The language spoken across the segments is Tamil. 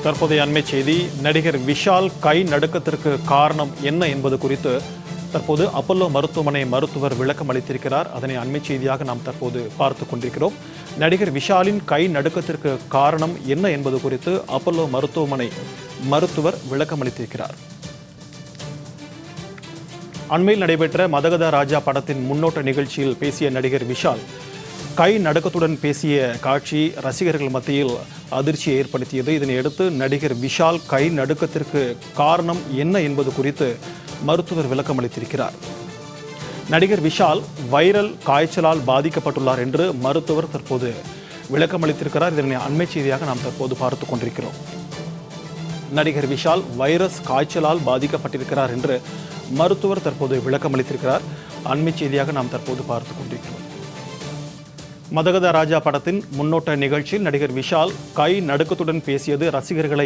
தற்போதைய அண்மை செய்தி, நடிகர் விஷால் கை நடுக்கத்திற்கு காரணம் என்ன என்பது குறித்து தற்போது அப்பல்லோ மருத்துவமனை மருத்துவர் விளக்கம் அளித்திருக்கிறார். அதனை அண்மை செய்தியாக நாம் தற்போது பார்த்து கொண்டிருக்கிறோம். நடிகர் விஷாலின் கை நடுக்கத்திற்கு காரணம் என்ன என்பது குறித்து அப்பல்லோ மருத்துவமனை மருத்துவர் விளக்கம் அளித்திருக்கிறார். அண்மையில் நடைபெற்ற மதகத ராஜா படத்தின் முன்னோட்ட நிகழ்ச்சியில் பேசிய நடிகர் விஷால் கை நடுக்கத்துடன் பேசிய காட்சி ரசிகர்கள் மத்தியில் அதிர்ச்சியை ஏற்படுத்தியது. இதனையடுத்து நடிகர் விஷால் கை நடுக்கத்திற்கு காரணம் என்ன என்பது குறித்து மருத்துவர் விளக்கம் அளித்திருக்கிறார். நடிகர் விஷால் வைரல் காய்ச்சலால் பாதிக்கப்பட்டுள்ளார் என்று மருத்துவர் தற்போது விளக்கம் அளித்திருக்கிறார். இதனை அண்மை செய்தியாக நாம் தற்போது பார்த்து கொண்டிருக்கிறோம். நடிகர் விஷால் வைரஸ் காய்ச்சலால் பாதிக்கப்பட்டிருக்கிறார் என்று மருத்துவர் தற்போது விளக்கம் அளித்திருக்கிறார். அண்மை செய்தியாக நாம் தற்போது பார்த்து கொண்டிருக்கிறோம். மதகத ராஜா படத்தின் முன்னோட்ட நிகழ்ச்சியில் நடிகர் விஷால் கை நடுக்கத்துடன் பேசியது ரசிகர்களை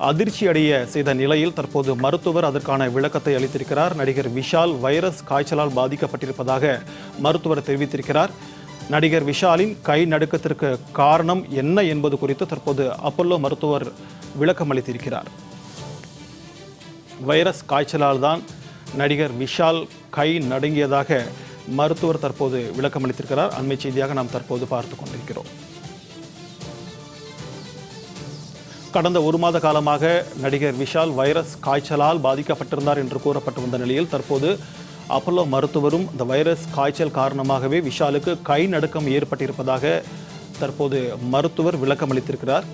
அதிர்ச்சி அடைய செய்த நிலையில் தற்போது மருத்துவர் அதற்கான விளக்கத்தை அளித்திருக்கிறார். நடிகர் விஷால் வைரஸ் காய்ச்சலால் பாதிக்கப்பட்டிருப்பதாக மருத்துவர் தெரிவித்திருக்கிறார். நடிகர் விஷாலின் கை நடுக்கத்திற்கு காரணம் என்ன என்பது குறித்து தற்போது அப்பல்லோ மருத்துவர் விளக்கம் அளித்திருக்கிறார். வைரஸ் காய்ச்சலால் தான் நடிகர் விஷால் கை நடுங்கியதாக மருத்துவர் தற்போது விளக்கம் அளித்திருக்கிறார். அண்மை செய்தியாக நாம் தற்போது பார்த்து கொண்டிருக்கிறோம். கடந்த ஒரு மாத காலமாக நடிகர் விஷால் வைரஸ் காய்ச்சலால் பாதிக்கப்பட்டிருந்தார் என்று கூறப்பட்டு வந்த நிலையில் தற்போது அப்பல்லோ மருத்துவரும் இந்த வைரஸ் காய்ச்சல் காரணமாகவே விஷாலுக்கு கை நடுக்கம் ஏற்பட்டிருப்பதாக தற்போது மருத்துவர் விளக்கம் அளித்திருக்கிறார்.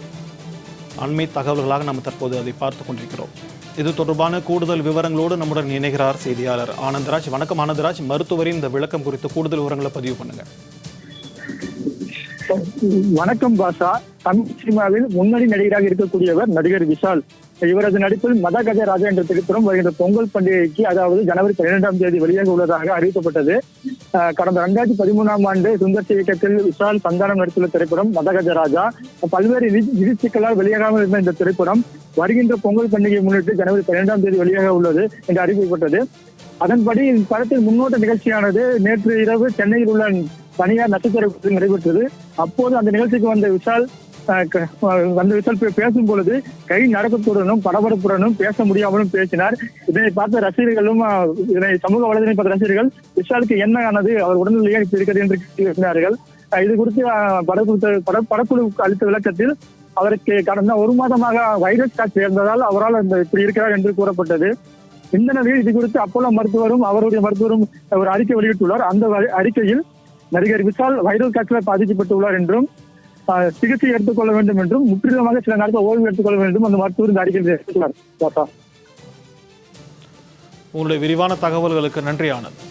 அண்மை தகவல்களாக நாம் தற்போது அதை பார்த்து கொண்டிருக்கிறோம். இது தொடர்பான கூடுதல் விவரங்களோடு நம்முடன் இணைகிறார் செய்தியாளர் ஆனந்தராஜ். வணக்கம் ஆனந்தராஜ், மருத்துவரின் இந்த விளக்கம் குறித்து கூடுதல் விவரங்களை பதிவு பண்ணுங்க. வணக்கம் பாஷா. தமிழ் சினிமாவில் முன்னணி நடிகராக இருக்கக்கூடியவர் நடிகர் விஷால். இவரது நடிப்பில் மதகத ராஜா என்ற திரைப்படம் வருகின்ற பொங்கல் பண்டிகைக்கு, அதாவது ஜனவரி 12ஆம் தேதி வெளியாக உள்ளதாக அறிவிக்கப்பட்டது. கடந்த 2013ஆம் ஆண்டு சுந்தர் இயக்கத்தில் விஷால் சந்தானம் நடித்துள்ள திரைப்படம் மதகத ராஜா. பல்வேறு நிதி சிக்கலால் வெளியாகாமல் இருந்த இந்த திரைப்படம் வருகின்ற பொங்கல் பண்டிகையை முன்னிட்டு ஜனவரி 12ஆம் தேதி வெளியாக உள்ளது என்று அறிவிக்கப்பட்டது. அதன்படி இப்படத்தின் முன்னோட்ட நிகழ்ச்சியானது நேற்று இரவு சென்னையில் உள்ள தனியார் நட்சத்திர நடைபெற்றது. அப்போது அந்த நிகழ்ச்சிக்கு வந்த விஷால் பேசும் பொழுது கை நடுக்கத்துடனும் படபடப்புடனும் பேச முடியாமலும் பேசினார். இதனை பார்த்த ரசிகர்களும் இதனை சமூக வலைதளத்தை பார்த்த ரசிகர்கள் விஷாலுக்கு என்ன ஆனது, அவர் உடல்நிலையே இருக்கிறது என்று பேசினார்கள். இது குறித்து படக்குழு அளித்த விளக்கத்தில் அவருக்கு கடந்த ஒரு மாதமாக வைரஸ் காய்ச்சல் இருந்ததால் அவரால் இப்படி இருக்கிறார் என்று கூறப்பட்டது. இந்த நிலையில் இது குறித்து அப்பல்லோ மருத்துவரும் அவருடைய மருத்துவரும் ஒரு அறிக்கை வெளியிட்டுள்ளார். அந்த அறிக்கையில் நடிகர் விஷால் வைரல் காய்ச்சலால் பாதிக்கப்பட்டுள்ளார் என்றும் சிகிச்சை எடுத்துக்கொள்ள வேண்டும் என்றும் முற்றிலுமாக சில நாட்கள் ஓய்வு எடுத்துக்கொள்ள வேண்டும் அந்த மருத்துவர் இந்த அறிக்கையில் தெரிவித்துள்ளார். உங்களுடைய விரிவான தகவல்களுக்கு நன்றி ஆனந்த்.